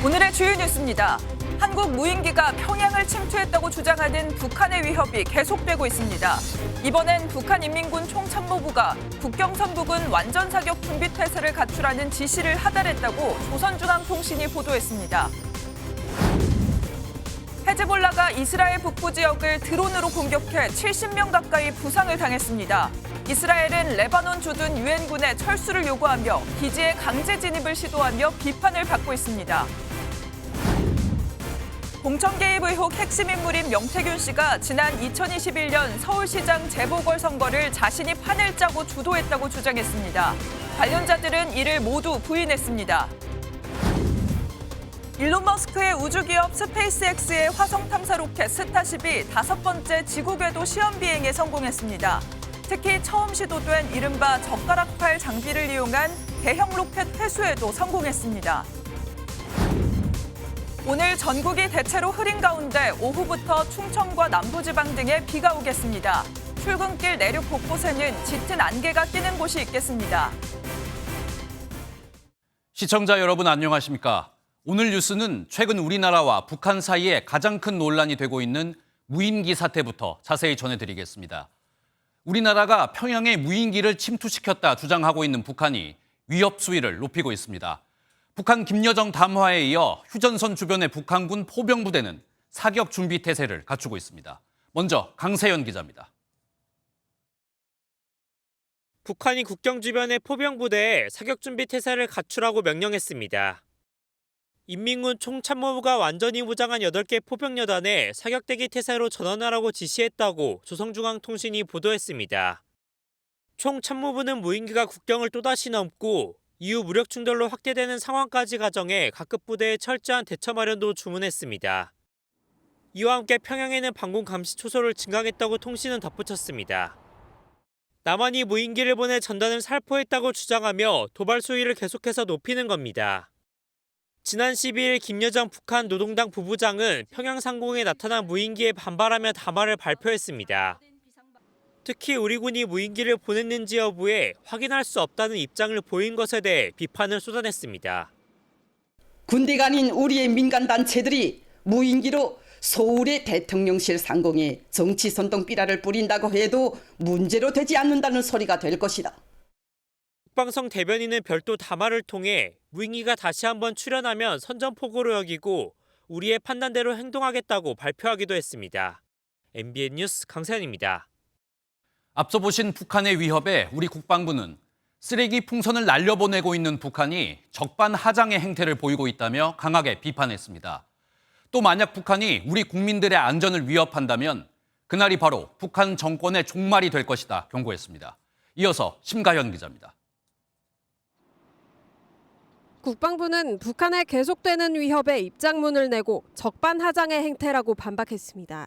오늘의 주요 뉴스입니다. 한국 무인기가 평양을 침투했다고 주장하는 북한의 위협이 계속되고 있습니다. 이번엔 북한인민군 총참모부가 국경선 부근 완전 사격 준비 태세를 갖추라는 지시를 하달했다고 조선중앙통신이 보도했습니다. 헤즈볼라가 이스라엘 북부 지역을 드론으로 공격해 70명 가까이 부상을 당했습니다. 이스라엘은 레바논 주둔 유엔군의 철수를 요구하며 기지에 강제 진입을 시도하며 비판을 받고 있습니다. 공천 개입 의혹 핵심 인물인 명태균 씨가 지난 2021년 서울시장 재보궐선거를 자신이 판을 짜고 주도했다고 주장했습니다. 관련자들은 이를 모두 부인했습니다. 일론 머스크의 우주기업 스페이스X의 화성 탐사 로켓 스타쉽이 5번째 지구 궤도 시험 비행에 성공했습니다. 특히 처음 시도된 이른바 젓가락팔 장비를 이용한 대형 로켓 회수에도 성공했습니다. 오늘 전국이 대체로 흐린 가운데 오후부터 충청과 남부지방 등에 비가 오겠습니다. 출근길 내륙 곳곳에는 짙은 안개가 끼는 곳이 있겠습니다. 시청자 여러분 안녕하십니까? 오늘 뉴스는 최근 우리나라와 북한 사이에 가장 큰 논란이 되고 있는 무인기 사태부터 자세히 전해드리겠습니다. 우리나라가 평양에 무인기를 침투시켰다 주장하고 있는 북한이 위협 수위를 높이고 있습니다. 북한 김여정 담화에 이어 휴전선 주변의 북한군 포병부대는 사격 준비 태세를 갖추고 있습니다. 먼저 강세연 기자입니다. 북한이 국경 주변의 포병부대에 사격 준비 태세를 갖추라고 명령했습니다. 인민군 총참모부가 완전히 무장한 8개 포병여단에 사격대기 태세로 전환하라고 지시했다고 조선중앙통신이 보도했습니다. 총참모부는 무인기가 국경을 또다시 넘고 이후 무력 충돌로 확대되는 상황까지 가정해 각급 부대에 철저한 대처 마련도 주문했습니다. 이와 함께 평양에는 방공 감시 초소를 증강했다고 통신은 덧붙였습니다. 남한이 무인기를 보내 전단을 살포했다고 주장하며 도발 수위를 계속해서 높이는 겁니다. 지난 12일 김여정 북한 노동당 부부장은 평양 상공에 나타난 무인기에 반발하며 담화를 발표했습니다. 특히 우리 군이 무인기를 보냈는지 여부에 확인할 수 없다는 입장을 보인 것에 대해 비판을 쏟아냈습니다. 군대가 아닌 우리의 민간단체들이 무인기로 서울의 대통령실 상공에 정치 선동비라를 뿌린다고 해도 문제로 되지 않는다는 소리가 될 것이다. 국방성 대변인은 별도 담화를 통해 무인기가 다시 한번 출현하면 선전포고로 여기고 우리의 판단대로 행동하겠다고 발표하기도 했습니다. MBN 뉴스 강세현입니다. 앞서 보신 북한의 위협에 우리 국방부는 쓰레기 풍선을 날려보내고 있는 북한이 적반하장의 행태를 보이고 있다며 강하게 비판했습니다. 또 만약 북한이 우리 국민들의 안전을 위협한다면 그날이 바로 북한 정권의 종말이 될 것이다 경고했습니다. 이어서 심가현 기자입니다. 국방부는 북한의 계속되는 위협에 입장문을 내고 적반하장의 행태라고 반박했습니다.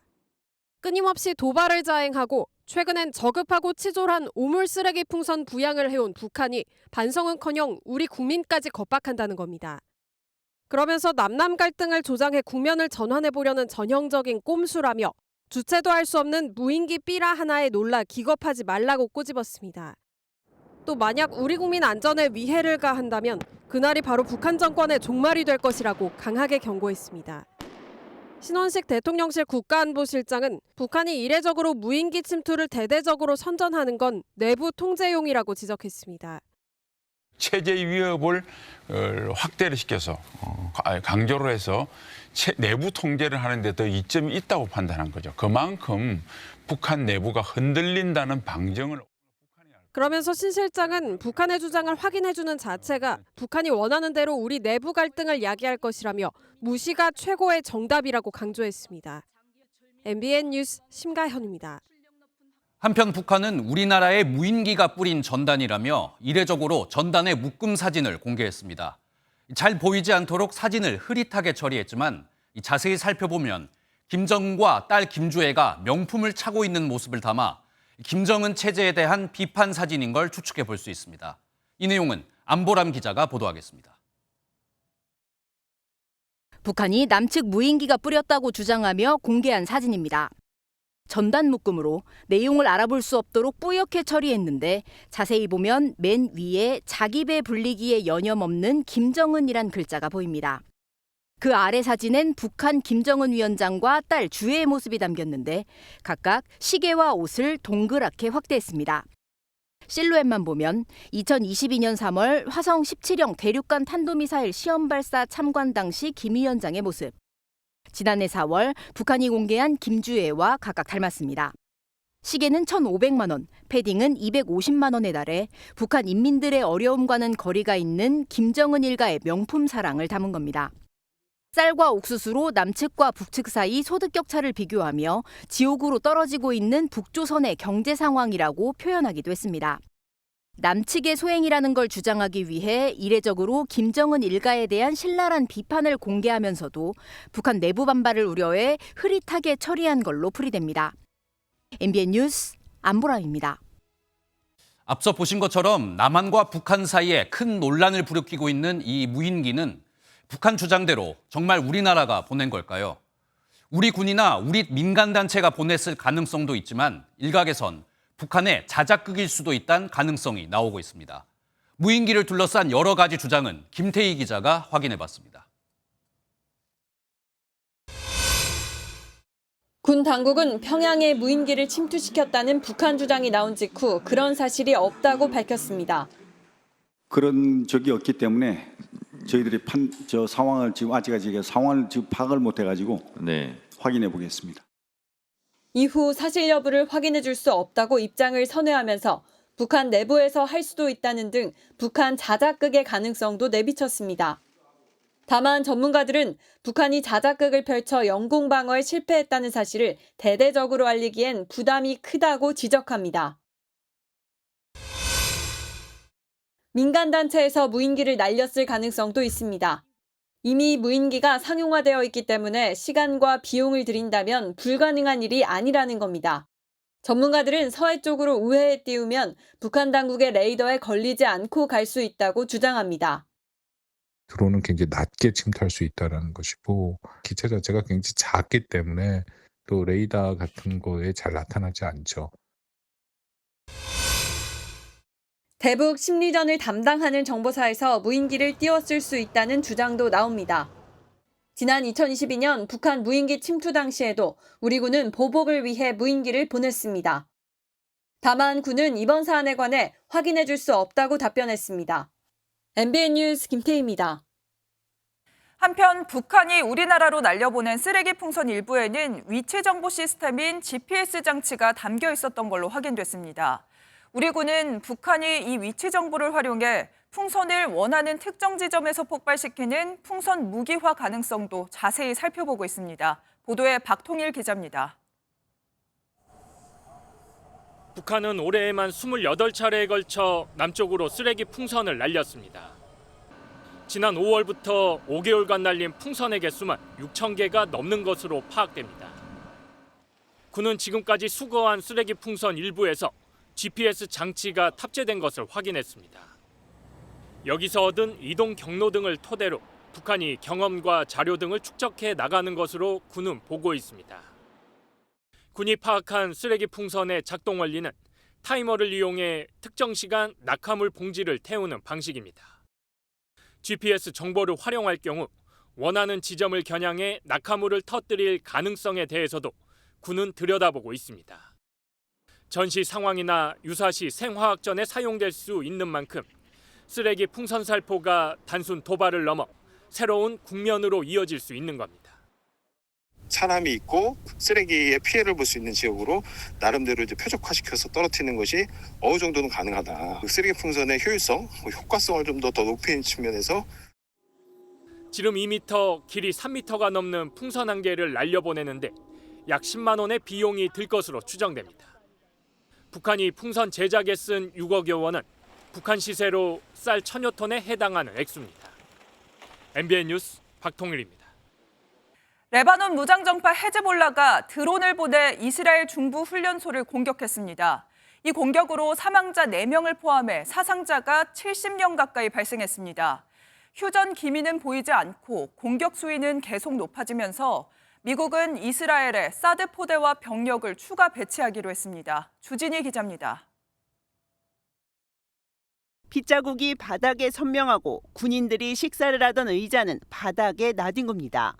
끊임없이 도발을 자행하고 최근엔 저급하고 치졸한 오물 쓰레기 풍선 부양을 해온 북한이 반성은커녕 우리 국민까지 겁박한다는 겁니다. 그러면서 남남 갈등을 조장해 국면을 전환해보려는 전형적인 꼼수라며 주체도 할 수 없는 무인기 삐라 하나에 놀라 기겁하지 말라고 꼬집었습니다. 또 만약 우리 국민 안전에 위해를 가한다면 그날이 바로 북한 정권의 종말이 될 것이라고 강하게 경고했습니다. 신원식 대통령실 국가안보실장은 북한이 이례적으로 무인기 침투를 대대적으로 선전하는 건 내부 통제용이라고 지적했습니다. 체제 위협을 확대를 시켜서 강조를 해서 내부 통제를 하는 데 더 이점이 있다고 판단한 거죠. 그만큼 북한 내부가 흔들린다는 방증을. 그러면서 신 실장은 북한의 주장을 확인해주는 자체가 북한이 원하는 대로 우리 내부 갈등을 야기할 것이라며 무시가 최고의 정답이라고 강조했습니다. MBN 뉴스 심가현입니다. 한편 북한은 우리나라의 무인기가 뿌린 전단이라며 이례적으로 전단의 묶음 사진을 공개했습니다. 잘 보이지 않도록 사진을 흐릿하게 처리했지만 자세히 살펴보면 김정은과 딸 김주애가 명품을 차고 있는 모습을 담아 김정은 체제에 대한 비판 사진인 걸 추측해 볼 수 있습니다. 이 내용은 안보람 기자가 보도하겠습니다. 북한이 남측 무인기가 뿌렸다고 주장하며 공개한 사진입니다. 전단 묶음으로 내용을 알아볼 수 없도록 뿌옇게 처리했는데 자세히 보면 맨 위에 자기 배 불리기에 여념 없는 김정은이란 글자가 보입니다. 그 아래 사진엔 북한 김정은 위원장과 딸 주혜의 모습이 담겼는데 각각 시계와 옷을 동그랗게 확대했습니다. 실루엣만 보면 2022년 3월 화성 17형 대륙간 탄도미사일 시험 발사 참관 당시 김 위원장의 모습. 지난해 4월 북한이 공개한 김주혜와 각각 닮았습니다. 시계는 1,500만 원, 패딩은 250만 원에 달해 북한 인민들의 어려움과는 거리가 있는 김정은 일가의 명품 사랑을 담은 겁니다. 쌀과 옥수수로 남측과 북측 사이 소득 격차를 비교하며 지옥으로 떨어지고 있는 북조선의 경제 상황이라고 표현하기도 했습니다. 남측의 소행이라는 걸 주장하기 위해 이례적으로 김정은 일가에 대한 신랄한 비판을 공개하면서도 북한 내부 반발을 우려해 흐릿하게 처리한 걸로 풀이됩니다. MBN 뉴스 안보라입니다. 앞서 보신 것처럼 남한과 북한 사이에 큰 논란을 부르키고 있는 이 무인기는 북한 주장대로 정말 우리나라가 보낸 걸까요? 우리 군이나 우리 민간단체가 보냈을 가능성도 있지만 일각에선 북한의 자작극일 수도 있다는 가능성이 나오고 있습니다. 무인기를 둘러싼 여러 가지 주장은 김태희 기자가 확인해봤습니다. 군 당국은 평양에 무인기를 침투시켰다는 북한 주장이 나온 직후 그런 사실이 없다고 밝혔습니다. 그런 적이 없기 때문에 저희들이 상황을 지금 아직까지 상황을 지금 파악을 못 해가지고 확인해 보겠습니다. 이후 사실 여부를 확인해 줄 수 없다고 입장을 선회하면서 북한 내부에서 할 수도 있다는 등 북한 자작극의 가능성도 내비쳤습니다. 다만 전문가들은 북한이 자작극을 펼쳐 영공 방어에 실패했다는 사실을 대대적으로 알리기엔 부담이 크다고 지적합니다. 민간단체에서 무인기를 날렸을 가능성도 있습니다. 이미 무인기가 상용화되어 있기 때문에 시간과 비용을 들인다면 불가능한 일이 아니라는 겁니다. 전문가들은 서해 쪽으로 우회해 띄우면 북한 당국의 레이더에 걸리지 않고 갈 수 있다고 주장합니다. 드론은 굉장히 낮게 침투할 수 있다는 것이고 기체 자체가 굉장히 작기 때문에 또 레이더 같은 거에 잘 나타나지 않죠. 대북 심리전을 담당하는 정보사에서 무인기를 띄웠을 수 있다는 주장도 나옵니다. 지난 2022년 북한 무인기 침투 당시에도 우리 군은 보복을 위해 무인기를 보냈습니다. 다만 군은 이번 사안에 관해 확인해 줄 수 없다고 답변했습니다. MBN 뉴스 김태희입니다. 한편 북한이 우리나라로 날려보낸 쓰레기 풍선 일부에는 위치 정보 시스템인 GPS 장치가 담겨 있었던 걸로 확인됐습니다. 우리 군은 북한이 이 위치 정보를 활용해 풍선을 원하는 특정 지점에서 폭발시키는 풍선 무기화 가능성도 자세히 살펴보고 있습니다. 보도에 박통일 기자입니다. 북한은 올해에만 28차례에 걸쳐 남쪽으로 쓰레기 풍선을 날렸습니다. 지난 5월부터 5개월간 날린 풍선의 개수만 6,000개가 넘는 것으로 파악됩니다. 군은 지금까지 수거한 쓰레기 풍선 일부에서 GPS 장치가 탑재된 것을 확인했습니다. 여기서 얻은 이동 경로 등을 토대로 북한이 경험과 자료 등을 축적해 나가는 것으로 군은 보고 있습니다. 군이 파악한 쓰레기 풍선의 작동 원리는 타이머를 이용해 특정 시간 낙하물 봉지를 태우는 방식입니다. GPS 정보를 활용할 경우 원하는 지점을 겨냥해 낙하물을 터뜨릴 가능성에 대해서도 군은 들여다보고 있습니다. 전시 상황이나 유사시 생화학전에 사용될 수 있는 만큼 쓰레기 풍선 살포가 단순 도발을 넘어 새로운 국면으로 이어질 수 있는 겁니다. 사람이 있고 쓰레기에 피해를 볼 수 있는 지역으로 나름대로 이제 표적화시켜서 떨어뜨리는 것이 어느 정도는 가능하다. 쓰레기 풍선의 효율성, 효과성을 좀 더 높이는 측면에서 지름 2m, 길이 3m가 넘는 풍선 한 개를 날려보내는데 약 10만 원의 비용이 들 것으로 추정됩니다. 북한이 풍선 제작에 쓴 6억여 원은 북한 시세로 쌀 1,000여 톤에 해당하는 액수입니다. MBN 뉴스 박통일입니다. 레바논 무장정파 헤즈볼라가 드론을 보내 이스라엘 중부 훈련소를 공격했습니다. 이 공격으로 사망자 4명을 포함해 사상자가 70명 가까이 발생했습니다. 휴전 기미는 보이지 않고 공격 수위는 계속 높아지면서 미국은 이스라엘에 사드 포대와 병력을 추가 배치하기로 했습니다. 주진희 기자입니다. 핏자국이 바닥에 선명하고 군인들이 식사를 하던 의자는 바닥에 나뒹 겁니다.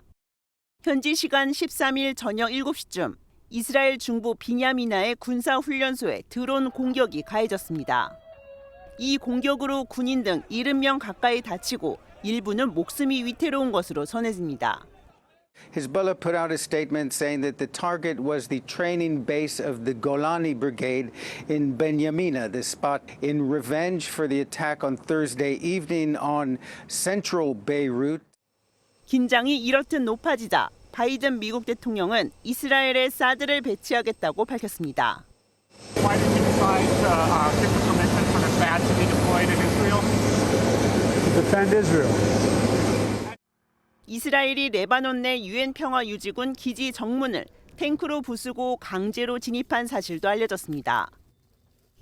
현지 시간 13일 저녁 7시쯤 이스라엘 중부 비냐미나의 군사훈련소에 드론 공격이 가해졌습니다. 이 공격으로 군인 등 70명 가까이 다치고 일부는 목숨이 위태로운 것으로 전해집니다. Hezbollah put out a statement saying that the target was the training base of the Golani Brigade in Benyamina, the spot in revenge for the attack on Thursday evening on central Beirut. 긴장이 이렇듯 높아지자 바이든 미국 대통령은 이스라엘에 사드를 배치하겠다고 밝혔습니다. Why did you decide to give the permission for the SAD to be deployed in Israel? To defend Israel. 이스라엘이 레바논 내 유엔 평화 유지군 기지 정문을 탱크로 부수고 강제로 진입한 사실도 알려졌습니다.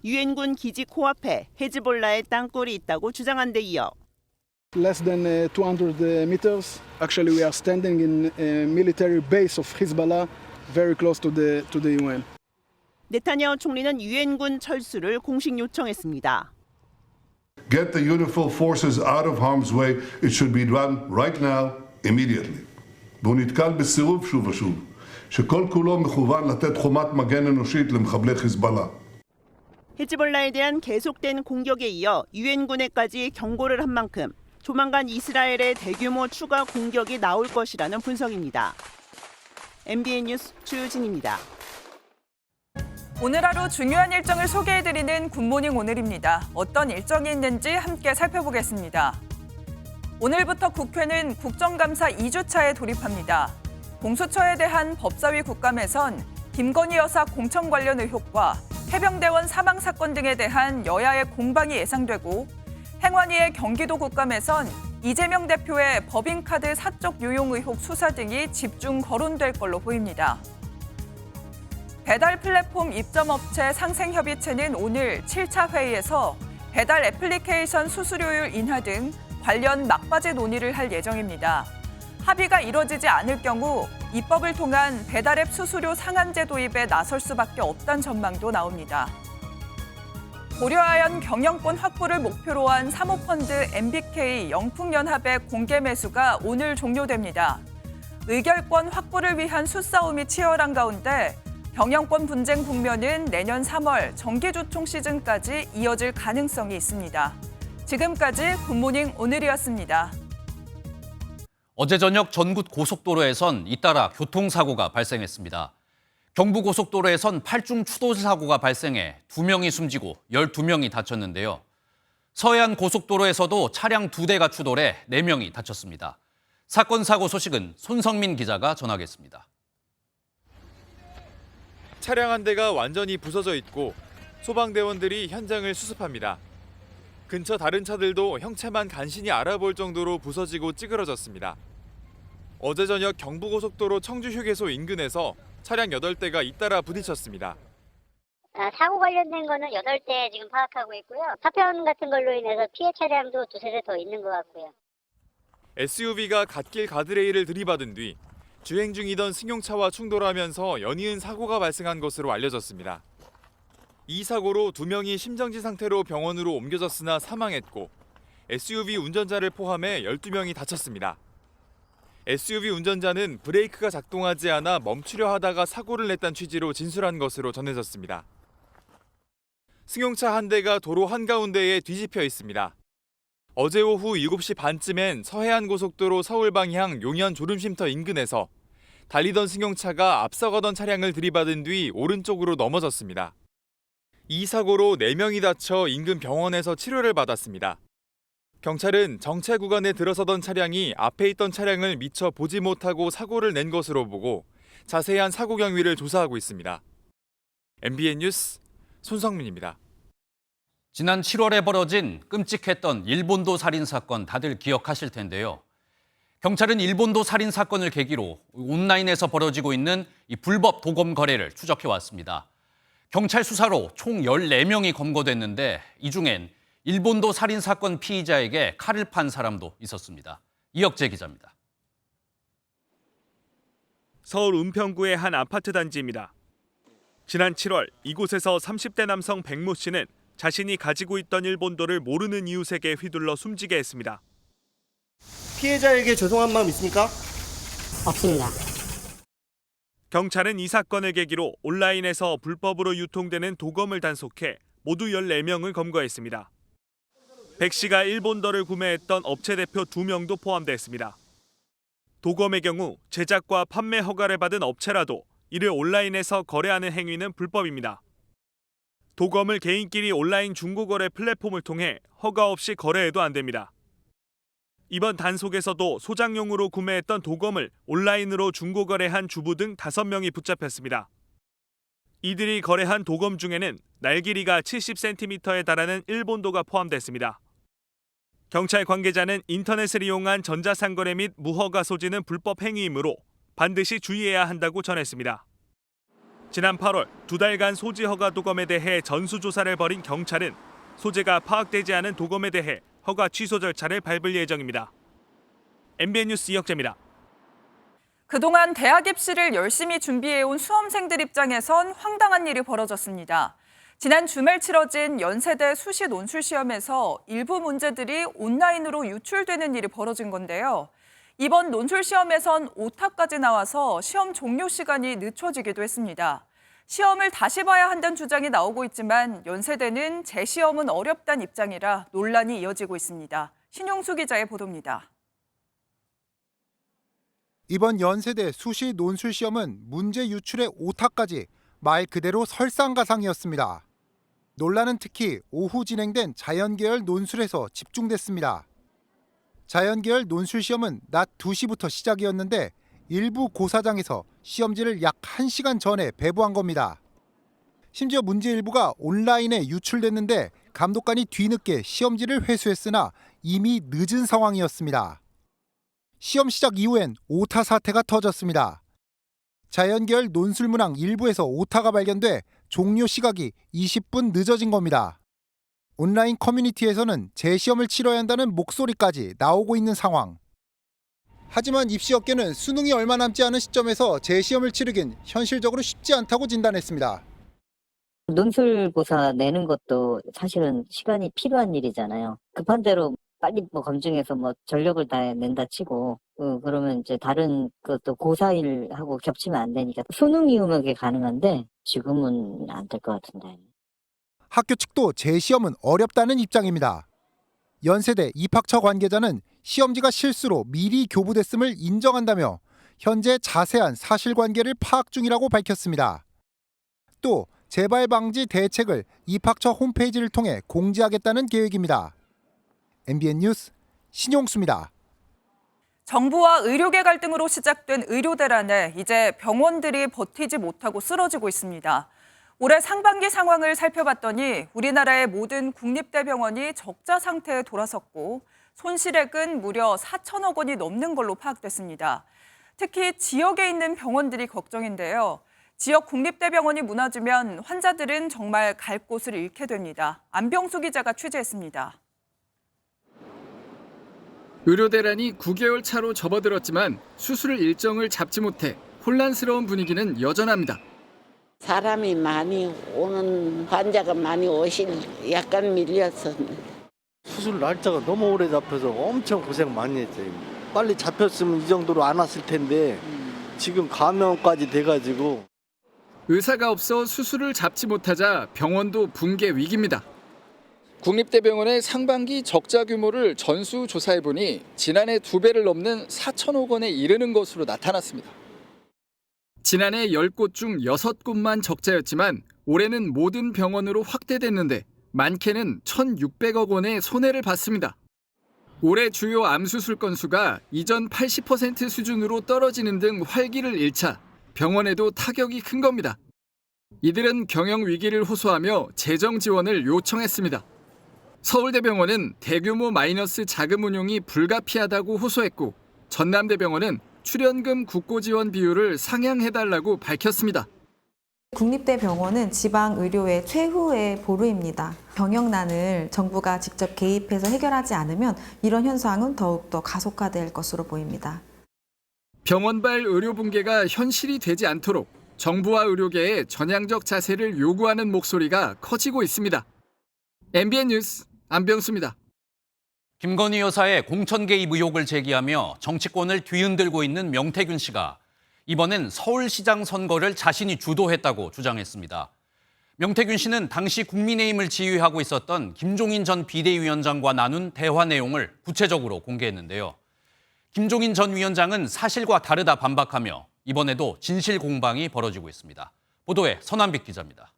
유엔군 기지 코앞에 헤즈볼라의 땅굴이 있다고 주장한 데 이어 Less than 200 meters. Actually, we are standing in a military base of Hezbollah, very close to the UN. 네타냐후 총리는 유엔군 철수를 공식 요청했습니다. Get the UNIFIL forces out of harm's way. It should be done right now, immediately. והוא נתקל בסירוב שוב ושוב, שכל כולו מכוון לתת חומת מגן אנושית למחבלי חיזבאללה. 헤즈볼라에 대한 계속된 공격에 이어 유엔군에까지 경고를 한 만큼 조만간 이스라엘의 대규모 추가 공격이 나올 것이라는 분석입니다. MBN 뉴스 주진입니다. 오늘 하루 중요한 일정을 소개해드리는 굿모닝 오늘입니다. 어떤 일정이 있는지 함께 살펴보겠습니다. 오늘부터 국회는 국정감사 2주차에 돌입합니다. 공수처에 대한 법사위 국감에선 김건희 여사 공천 관련 의혹과 해병대원 사망 사건 등에 대한 여야의 공방이 예상되고 행안위의 경기도 국감에선 이재명 대표의 법인카드 사적 유용 의혹 수사 등이 집중 거론될 걸로 보입니다. 배달 플랫폼 입점업체 상생협의체는 오늘 7차 회의에서 배달 애플리케이션 수수료율 인하 등 관련 막바지 논의를 할 예정입니다. 합의가 이뤄지지 않을 경우 입법을 통한 배달앱 수수료 상한제 도입에 나설 수밖에 없다는 전망도 나옵니다. 고려아연 경영권 확보를 목표로 한 사모펀드 MBK 영풍연합의 공개 매수가 오늘 종료됩니다. 의결권 확보를 위한 수싸움이 치열한 가운데 경영권 분쟁 국면은 내년 3월 정기주총 시즌까지 이어질 가능성이 있습니다. 지금까지 굿모닝 오늘이었습니다. 어제 저녁 전국 고속도로에선 잇따라 교통사고가 발생했습니다. 경부고속도로에선 8중 추돌 사고가 발생해 2명이 숨지고 12명이 다쳤는데요. 서해안 고속도로에서도 차량 2대가 추돌해 4명이 다쳤습니다. 사건 사고 소식은 손성민 기자가 전하겠습니다. 차량 한 대가 완전히 부서져 있고 소방대원들이 현장을 수습합니다. 근처 다른 차들도 형체만 간신히 알아볼 정도로 부서지고 찌그러졌습니다. 어제 저녁 경부고속도로 청주휴게소 인근에서 차량 8대가 잇따라 부딪혔습니다. 사고 관련된 거는 8대 지금 파악하고 있고요. 파편 같은 걸로 인해서 피해 차량도 2-3대 더 있는 것 같고요. SUV가 갓길 가드레일을 들이받은 뒤 주행 중이던 승용차와 충돌하면서 연이은 사고가 발생한 것으로 알려졌습니다. 이 사고로 2명이 심정지 상태로 병원으로 옮겨졌으나 사망했고 SUV 운전자를 포함해 12명이 다쳤습니다. SUV 운전자는 브레이크가 작동하지 않아 멈추려 하다가 사고를 냈다는 취지로 진술한 것으로 전해졌습니다. 승용차 한 대가 도로 한가운데에 뒤집혀 있습니다. 어제 오후 7시 반쯤엔 서해안 고속도로 서울 방향 용현 졸음쉼터 인근에서 달리던 승용차가 앞서가던 차량을 들이받은 뒤 오른쪽으로 넘어졌습니다. 이 사고로 4명이 다쳐 인근 병원에서 치료를 받았습니다. 경찰은 정체 구간에 들어서던 차량이 앞에 있던 차량을 미처 보지 못하고 사고를 낸 것으로 보고 자세한 사고 경위를 조사하고 있습니다. MBN 뉴스 손성민입니다. 지난 7월에 벌어진 끔찍했던 일본도 살인 사건 다들 기억하실 텐데요. 경찰은 일본도 살인 사건을 계기로 온라인에서 벌어지고 있는 이 불법 도검 거래를 추적해 왔습니다. 경찰 수사로 총 14명이 검거됐는데 이 중엔 일본도 살인 사건 피의자에게 칼을 판 사람도 있었습니다. 이혁재 기자입니다. 서울 은평구의 한 아파트 단지입니다. 지난 7월 이곳에서 30대 남성 백모 씨는 자신이 가지고 있던 일본도를 모르는 이웃에게 휘둘러 숨지게 했습니다. 피해자에게 죄송한 마음 있습니까? 없습니다. 경찰은 이 사건을 계기로 온라인에서 불법으로 유통되는 도검을 단속해 모두 14명을 검거했습니다. 백 씨가 일본도를 구매했던 업체 대표 2명도 포함됐습니다. 도검의 경우 제작과 판매 허가를 받은 업체라도 이를 온라인에서 거래하는 행위는 불법입니다. 도검을 개인끼리 온라인 중고거래 플랫폼을 통해 허가 없이 거래해도 안 됩니다. 이번 단속에서도 소장용으로 구매했던 도검을 온라인으로 중고거래한 주부 등 5명이 붙잡혔습니다. 이들이 거래한 도검 중에는 날 길이가 70cm에 달하는 일본도가 포함됐습니다. 경찰 관계자는 인터넷을 이용한 전자상거래 및 무허가 소지는 불법 행위이므로 반드시 주의해야 한다고 전했습니다. 지난 8월 2달간 소지 허가 도검에 대해 전수조사를 벌인 경찰은 소재가 파악되지 않은 도검에 대해 허가 취소 절차를 밟을 예정입니다. MBN 뉴스 이혁재입니다. 그동안 대학 입시를 열심히 준비해온 수험생들 입장에선 황당한 일이 벌어졌습니다. 지난 주말 치러진 연세대 수시 논술 시험에서 일부 문제들이 온라인으로 유출되는 일이 벌어진 건데요. 이번 논술 시험에선 오타까지 나와서 시험 종료 시간이 늦춰지기도 했습니다. 시험을 다시 봐야 한다는 주장이 나오고 있지만 연세대는 재시험은 어렵다는 입장이라 논란이 이어지고 있습니다. 신용수 기자의 보도입니다. 이번 연세대 수시 논술 시험은 문제 유출의 오타까지 말 그대로 설상가상이었습니다. 논란은 특히 오후 진행된 자연계열 논술에서 집중됐습니다. 자연계열 논술 시험은 낮 2시부터 시작이었는데 일부 고사장에서 시험지를 약 1시간 전에 배부한 겁니다. 심지어 문제 일부가 온라인에 유출됐는데 감독관이 뒤늦게 시험지를 회수했으나 이미 늦은 상황이었습니다. 시험 시작 이후엔 오타 사태가 터졌습니다. 자연계열 논술 문항 일부에서 오타가 발견돼 종료 시각이 20분 늦어진 겁니다. 온라인 커뮤니티에서는 재시험을 치러야 한다는 목소리까지 나오고 있는 상황. 하지만 입시업계는 수능이 얼마 남지 않은 시점에서 재시험을 치르긴 현실적으로 쉽지 않다고 진단했습니다. 논술고사 내는 것도 사실은 시간이 필요한 일이잖아요. 급한 대로 빨리 검증해서 전력을 다낸다 치고 그러면 이제 다른 것도 고사일하고 겹치면 안 되니까 수능 이후면 그게 가능한데 지금은 안 될 것 같은데. 학교 측도 재시험은 어렵다는 입장입니다. 연세대 입학처 관계자는 시험지가 실수로 미리 교부됐음을 인정한다며 현재 자세한 사실관계를 파악 중이라고 밝혔습니다. 또 재발 방지 대책을 입학처 홈페이지를 통해 공지하겠다는 계획입니다. MBN 뉴스 신용수입니다. 정부와 의료계 갈등으로 시작된 의료 대란에 이제 병원들이 버티지 못하고 쓰러지고 있습니다. 올해 상반기 상황을 살펴봤더니 우리나라의 모든 국립대병원이 적자 상태에 돌아섰고 손실액은 무려 4천억 원이 넘는 걸로 파악됐습니다. 특히 지역에 있는 병원들이 걱정인데요. 지역 국립대병원이 무너지면 환자들은 정말 갈 곳을 잃게 됩니다. 안병수 기자가 취재했습니다. 의료 대란이 9개월 차로 접어들었지만 수술 일정을 잡지 못해 혼란스러운 분위기는 여전합니다. 사람이 많이 오는 환자가 많이 오실 약간 밀렸어. 수술 날짜가 너무 오래 잡혀서 엄청 고생 많이 했죠. 빨리 잡혔으면 이 정도로 안 왔을 텐데 지금 감염까지 돼가지고. 의사가 없어 수술을 잡지 못하자 병원도 붕괴 위기입니다. 국립대병원의 상반기 적자 규모를 전수조사해보니 지난해 2배를 넘는 4천억 원에 이르는 것으로 나타났습니다. 지난해 10곳 중 6곳만 적자였지만 올해는 모든 병원으로 확대됐는데 많게는 1,600억 원의 손해를 봤습니다. 올해 주요 암수술 건수가 이전 80% 수준으로 떨어지는 등 활기를 잃자 병원에도 타격이 큰 겁니다. 이들은 경영 위기를 호소하며 재정 지원을 요청했습니다. 서울대병원은 대규모 마이너스 자금 운용이 불가피하다고 호소했고 전남대병원은 출연금 국고 지원 비율을 상향해달라고 밝혔습니다. 국립대병원은 지방 의료의 최후의 보루입니다. 병역난을 정부가 직접 개입해서 해결하지 않으면 이런 현상은 더욱더 가속화될 것으로 보입니다. 병원발 의료 붕괴가 현실이 되지 않도록 정부와 의료계의 전향적 자세를 요구하는 목소리가 커지고 있습니다. MBN 뉴스 안병수입니다. 김건희 여사의 공천 개입 의혹을 제기하며 정치권을 뒤흔들고 있는 명태균 씨가 이번엔 서울시장 선거를 자신이 주도했다고 주장했습니다. 명태균 씨는 당시 국민의힘을 지휘하고 있었던 김종인 전 비대위원장과 나눈 대화 내용을 구체적으로 공개했는데요. 김종인 전 위원장은 사실과 다르다 반박하며 이번에도 진실 공방이 벌어지고 있습니다. 보도에 선한빛 기자입니다.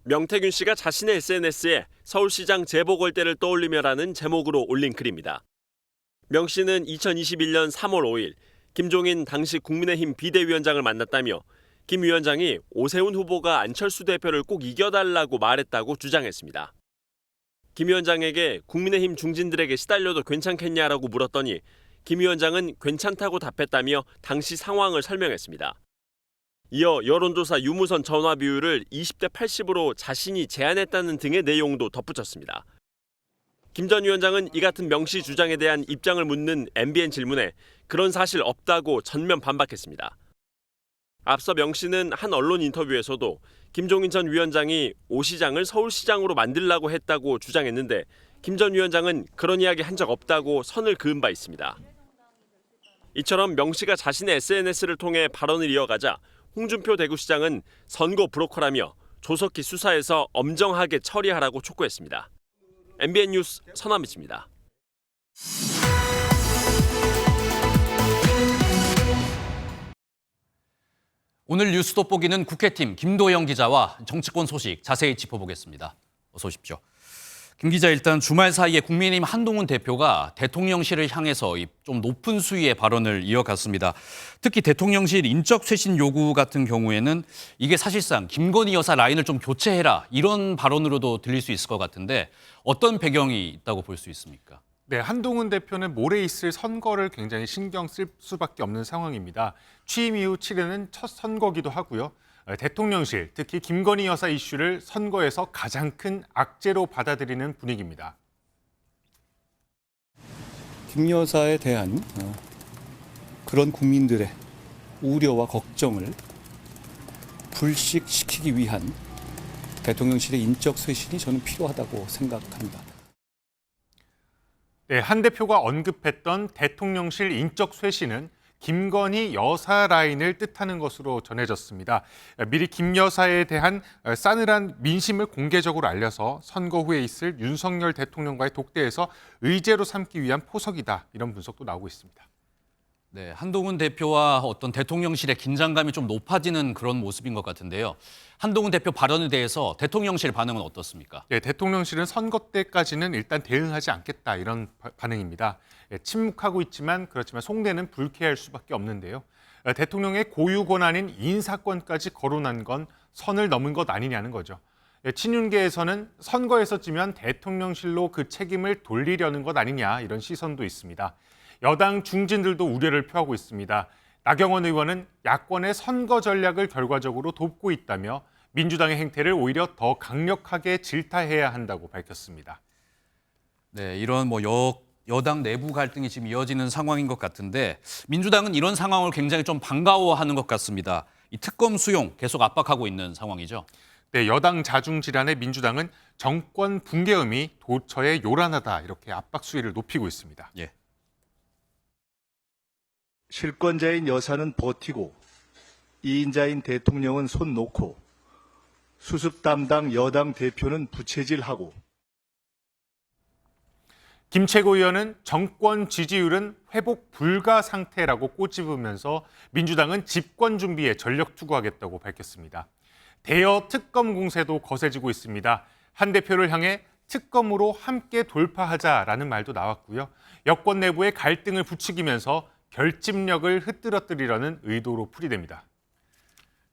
명태균 씨가 자신의 SNS에 서울시장 재보궐 때를 떠올리며라는 제목으로 올린 글입니다. 명 씨는 2021년 3월 5일 김종인 당시 국민의힘 비대위원장을 만났다며 김 위원장이 오세훈 후보가 안철수 대표를 꼭 이겨달라고 말했다고 주장했습니다. 김 위원장에게 국민의힘 중진들에게 시달려도 괜찮겠냐라고 물었더니 김 위원장은 괜찮다고 답했다며 당시 상황을 설명했습니다. 이어 여론조사 유무선 전화 비율을 20대 80으로 자신이 제안했다는 등의 내용도 덧붙였습니다. 김 전 위원장은 이 같은 명 씨 주장에 대한 입장을 묻는 MBN 질문에 그런 사실 없다고 전면 반박했습니다. 앞서 명 씨는 한 언론 인터뷰에서도 김종인 전 위원장이 오 시장을 서울시장으로 만들라고 했다고 주장했는데 김 전 위원장은 그런 이야기 한 적 없다고 선을 그은 바 있습니다. 이처럼 명 씨가 자신의 SNS를 통해 발언을 이어가자 홍준표 대구시장은 선거 브로커라며 조석희 수사에서 엄정하게 처리하라고 촉구했습니다. MBN 뉴스 선한빛입니다. 오늘 뉴스 돋보기는 국회팀 김도영 기자와 정치권 소식 자세히 짚어보겠습니다. 어서 오십시오. 김 기자, 일단 주말 사이에 국민의힘 한동훈 대표가 대통령실을 향해서 좀 높은 수위의 발언을 이어갔습니다. 특히 대통령실 인적 쇄신 요구 같은 경우에는 이게 사실상 김건희 여사 라인을 좀 교체해라 이런 발언으로도 들릴 수 있을 것 같은데 어떤 배경이 있다고 볼 수 있습니까? 네, 한동훈 대표는 모레 있을 선거를 굉장히 신경 쓸 수밖에 없는 상황입니다. 취임 이후 치르는 첫 선거기도 하고요. 대통령실, 특히 김건희 여사 이슈를 선거에서 가장 큰 악재로 받아들이는 분위기입니다. 김 여사에 대한 그런 국민들의 우려와 걱정을 불식시키기 위한 대통령실의 인적 쇄신이 저는 필요하다고 생각합니다. 네, 한 대표가 언급했던 대통령실 인적 쇄신은 김건희 여사 라인을 뜻하는 것으로 전해졌습니다. 미리 김 여사에 대한 싸늘한 민심을 공개적으로 알려서 선거 후에 있을 윤석열 대통령과의 독대에서 의제로 삼기 위한 포석이다. 이런 분석도 나오고 있습니다. 네, 한동훈 대표와 어떤 대통령실의 긴장감이 좀 높아지는 그런 모습인 것 같은데요. 한동훈 대표 발언에 대해서 대통령실 반응은 어떻습니까? 네, 대통령실은 선거 때까지는 일단 대응하지 않겠다 이런 반응입니다. 침묵하고 있지만 그렇지만 속내는 불쾌할 수밖에 없는데요. 대통령의 고유 권한인 인사권까지 거론한 건 선을 넘은 것 아니냐는 거죠. 친윤계에서는 선거에서 지면 대통령실로 그 책임을 돌리려는 것 아니냐 이런 시선도 있습니다. 여당 중진들도 우려를 표하고 있습니다. 나경원 의원은 야권의 선거 전략을 결과적으로 돕고 있다며 민주당의 행태를 오히려 더 강력하게 질타해야 한다고 밝혔습니다. 네, 이런 여당 내부 갈등이 지금 이어지는 상황인 것 같은데 민주당은 이런 상황을 굉장히 좀 반가워하는 것 같습니다. 이 특검 수용 계속 압박하고 있는 상황이죠. 네, 여당 자중 질환에 민주당은 정권 붕괴음이 도처에 요란하다 이렇게 압박 수위를 높이고 있습니다. 예. 실권자인 여사는 버티고 2인자인 대통령은 손 놓고 수습 담당 여당 대표는 부채질하고 김채고 의원은 정권 지지율은 회복 불가 상태라고 꼬집으면서 민주당은 집권 준비에 전력 투구하겠다고 밝혔습니다. 대여 특검 공세도 거세지고 있습니다. 한 대표를 향해 특검으로 함께 돌파하자라는 말도 나왔고요. 여권 내부의 갈등을 부추기면서 결집력을 흐트러뜨리려는 의도로 풀이됩니다.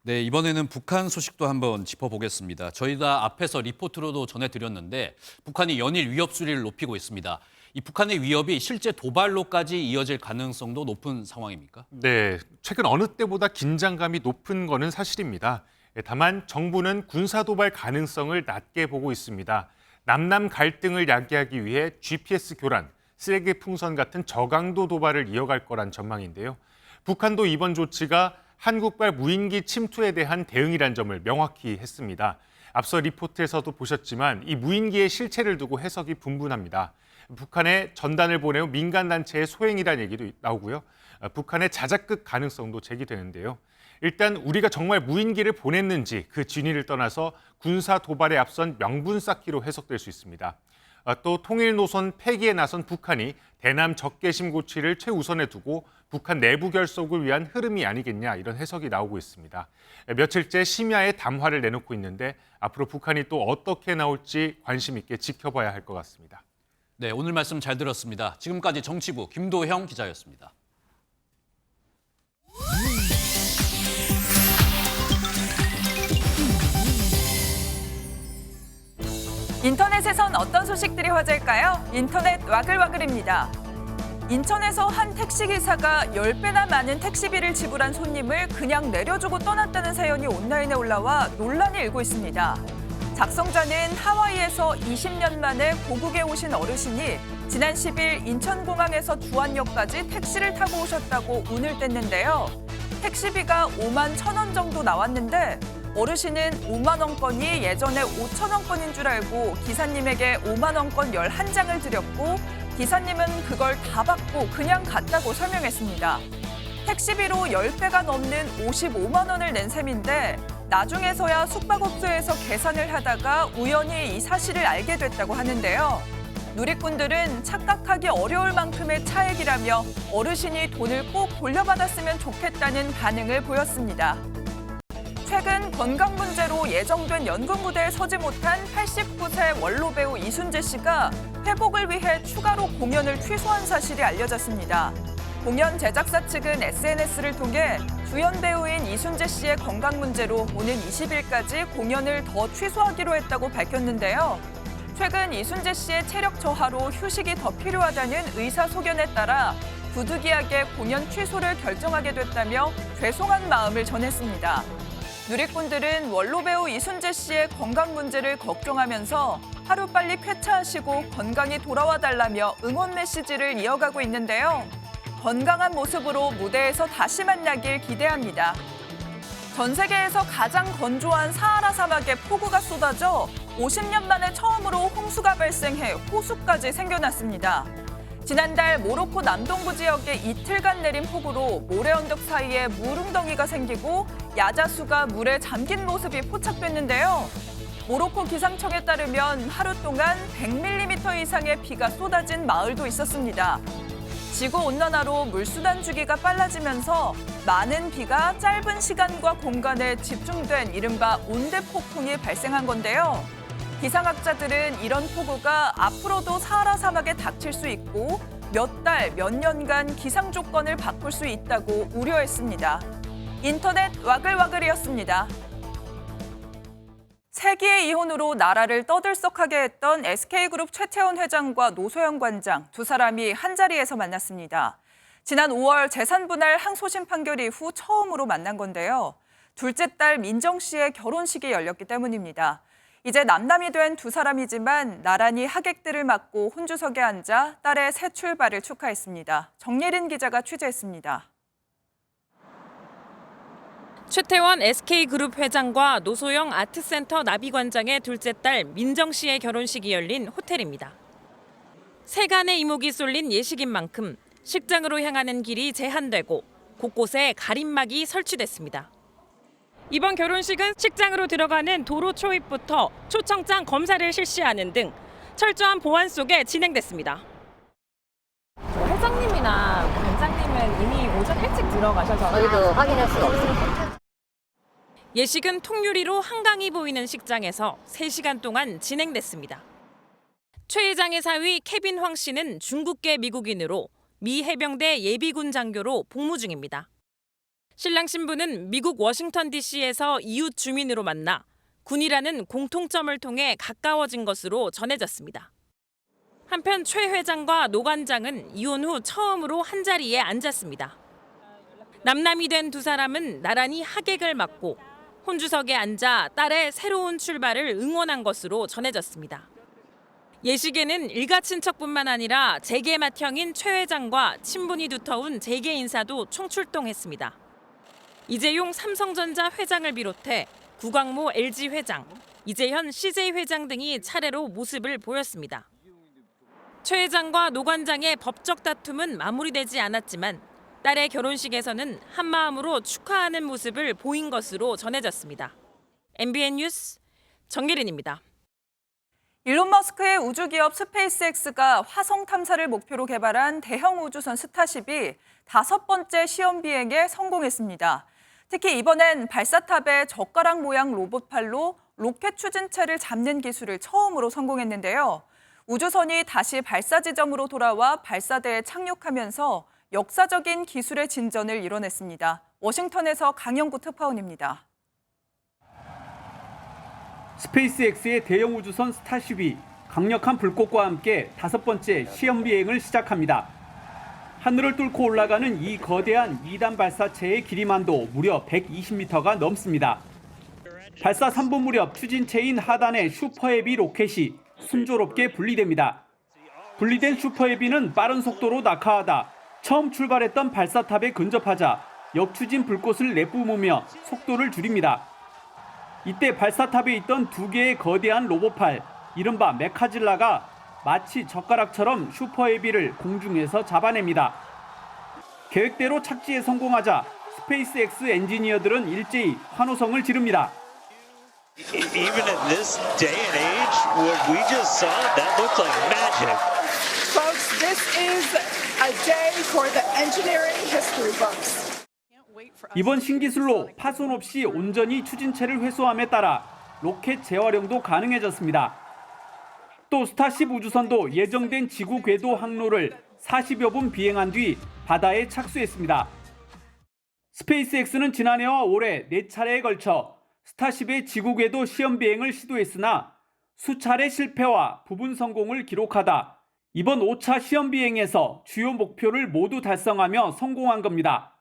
네, 이번에는 북한 소식도 한번 짚어보겠습니다. 저희가 앞에서 리포트로도 전해드렸는데 북한이 연일 위협 수위를 높이고 있습니다. 이 북한의 위협이 실제 도발로까지 이어질 가능성도 높은 상황입니까? 네, 최근 어느 때보다 긴장감이 높은 거는 사실입니다. 다만 정부는 군사도발 가능성을 낮게 보고 있습니다. 남남 갈등을 야기하기 위해 GPS 교란, 쓰레기 풍선 같은 저강도 도발을 이어갈 거란 전망인데요. 북한도 이번 조치가 한국발 무인기 침투에 대한 대응이란 점을 명확히 했습니다. 앞서 리포트에서도 보셨지만 이 무인기의 실체를 두고 해석이 분분합니다. 북한에 전단을 보내온 민간단체의 소행이라는 얘기도 나오고요. 북한의 자작극 가능성도 제기되는데요. 일단 우리가 정말 무인기를 보냈는지 그 진위를 떠나서 군사 도발에 앞선 명분 쌓기로 해석될 수 있습니다. 또 통일 노선 폐기에 나선 북한이 대남 적개심 고취를 최우선에 두고 북한 내부 결속을 위한 흐름이 아니겠냐 이런 해석이 나오고 있습니다. 며칠째 심야에 담화를 내놓고 있는데 앞으로 북한이 또 어떻게 나올지 관심 있게 지켜봐야 할 것 같습니다. 네, 오늘 말씀 잘 들었습니다. 지금까지 정치부 김도형 기자였습니다. 인터넷에선 어떤 소식들이 화제일까요? 인터넷 와글와글입니다. 인천에서 한 택시기사가 10배나 많은 택시비를 지불한 손님을 그냥 내려주고 떠났다는 사연이 온라인에 올라와 논란이 일고 있습니다. 작성자는 하와이에서 20년 만에 고국에 오신 어르신이 지난 10일 인천공항에서 주안역까지 택시를 타고 오셨다고 운을 뗐는데요. 택시비가 5만 1,000원 정도 나왔는데 어르신은 5만 원권이 예전에 5천 원권인 줄 알고 기사님에게 5만 원권 11장을 드렸고 기사님은 그걸 다 받고 그냥 갔다고 설명했습니다. 택시비로 10배가 넘는 55만 원을 낸 셈인데 나중에서야 숙박업소에서 계산을 하다가 우연히 이 사실을 알게 됐다고 하는데요. 누리꾼들은 착각하기 어려울 만큼의 차액이라며 어르신이 돈을 꼭 돌려받았으면 좋겠다는 반응을 보였습니다. 최근 건강 문제로 예정된 연극 무대에 서지 못한 89세 원로 배우 이순재 씨가 회복을 위해 추가로 공연을 취소한 사실이 알려졌습니다. 공연 제작사 측은 SNS를 통해 주연 배우인 이순재 씨의 건강 문제로 오는 20일까지 공연을 더 취소하기로 했다고 밝혔는데요. 최근 이순재 씨의 체력 저하로 휴식이 더 필요하다는 의사 소견에 따라 부득이하게 공연 취소를 결정하게 됐다며 죄송한 마음을 전했습니다. 누리꾼들은 원로 배우 이순재 씨의 건강 문제를 걱정하면서 하루빨리 쾌차하시고 건강히 돌아와 달라며 응원 메시지를 이어가고 있는데요. 건강한 모습으로 무대에서 다시 만나길 기대합니다. 전 세계에서 가장 건조한 사하라 사막에 폭우가 쏟아져 50년 만에 처음으로 홍수가 발생해 호수까지 생겨났습니다. 지난달 모로코 남동부 지역에 이틀간 내린 폭우로 모래 언덕 사이에 물웅덩이가 생기고 야자수가 물에 잠긴 모습이 포착됐는데요. 모로코 기상청에 따르면 하루 동안 100mm 이상의 비가 쏟아진 마을도 있었습니다. 지구온난화로 물수단 주기가 빨라지면서 많은 비가 짧은 시간과 공간에 집중된 이른바 온대폭풍이 발생한 건데요. 기상학자들은 이런 폭우가 앞으로도 사하라 사막에 닥칠 수 있고 몇 달, 몇 년간 기상 조건을 바꿀 수 있다고 우려했습니다. 인터넷 와글와글이었습니다. 세기의 이혼으로 나라를 떠들썩하게 했던 SK그룹 최태원 회장과 노소영 관장 두 사람이 한자리에서 만났습니다. 지난 5월 재산분할 항소심 판결 이후 처음으로 만난 건데요. 둘째 딸 민정 씨의 결혼식이 열렸기 때문입니다. 이제 남남이 된 두 사람이지만 나란히 하객들을 맞고 혼주석에 앉아 딸의 새 출발을 축하했습니다. 정예린 기자가 취재했습니다. 최태원 SK그룹 회장과 노소영 아트센터 나비관장의 둘째 딸 민정 씨의 결혼식이 열린 호텔입니다. 세간의 이목이 쏠린 예식인 만큼 식장으로 향하는 길이 제한되고 곳곳에 가림막이 설치됐습니다. 이번 결혼식은 식장으로 들어가는 도로 초입부터 초청장 검사를 실시하는 등 철저한 보안 속에 진행됐습니다. 회장님이나 관장님은 이미 오전 일찍 들어가셔서 저희도 확인할 수가 없습니다. 예식은 통유리로 한강이 보이는 식장에서 3시간 동안 진행됐습니다. 최 회장의 사위 케빈 황 씨는 중국계 미국인으로 미 해병대 예비군 장교로 복무 중입니다. 신랑 신부는 미국 워싱턴 DC에서 이웃 주민으로 만나 군이라는 공통점을 통해 가까워진 것으로 전해졌습니다. 한편 최 회장과 노 관장은 이혼 후 처음으로 한자리에 앉았습니다. 남남이 된 두 사람은 나란히 하객을 맞고 혼주석에 앉아 딸의 새로운 출발을 응원한 것으로 전해졌습니다. 예식에는 일가 친척뿐만 아니라 재계 맏형인 최 회장과 친분이 두터운 재계 인사도 총출동했습니다. 이재용 삼성전자 회장을 비롯해 구광모 LG 회장, 이재현 CJ 회장 등이 차례로 모습을 보였습니다. 최 회장과 노 관장의 법적 다툼은 마무리되지 않았지만 딸의 결혼식에서는 한마음으로 축하하는 모습을 보인 것으로 전해졌습니다. MBN 뉴스 정예린입니다. 일론 머스크의 우주기업 스페이스X가 화성 탐사를 목표로 개발한 대형 우주선 스타쉽이 5번째 시험 비행에 성공했습니다. 특히 이번엔 발사탑에 젓가락 모양 로봇팔로 로켓 추진체를 잡는 기술을 처음으로 성공했는데요. 우주선이 다시 발사 지점으로 돌아와 발사대에 착륙하면서 역사적인 기술의 진전을 이뤄냈습니다. 워싱턴에서 강영구 특파원입니다. 스페이스X의 대형 우주선 스타쉽이 강력한 불꽃과 함께 5번째 시험 비행을 시작합니다. 하늘을 뚫고 올라가는 이 거대한 2단 발사체의 길이만도 무려 120m가 넘습니다. 발사 3분 무렵 추진체인 하단의 슈퍼헤비 로켓이 순조롭게 분리됩니다. 분리된 슈퍼헤비는 빠른 속도로 낙하하다 처음 출발했던 발사탑에 근접하자 역추진 불꽃을 내뿜으며 속도를 줄입니다. 이때 발사탑에 있던 2개의 거대한 로봇팔, 이른바 메카질라가 마치 젓가락처럼 슈퍼헤비를 공중에서 잡아냅니다. 계획대로 착지에 성공하자 스페이스X 엔지니어들은 일제히 환호성을 지릅니다. Even at this day and age, what we just saw, that looked like magic. Folks, this is a day for the engineering history books. 이번 신기술로 파손 없이 온전히 추진체를 회수함에 따라 로켓 재활용도 가능해졌습니다. 또 스타쉽 우주선도 예정된 지구 궤도 항로를 40여 분 비행한 뒤 바다에 착수했습니다. 스페이스X는 지난해와 올해 4차례에 걸쳐 스타쉽의 지구 궤도 시험 비행을 시도했으나 수차례 실패와 부분 성공을 기록하다 이번 5차 시험 비행에서 주요 목표를 모두 달성하며 성공한 겁니다.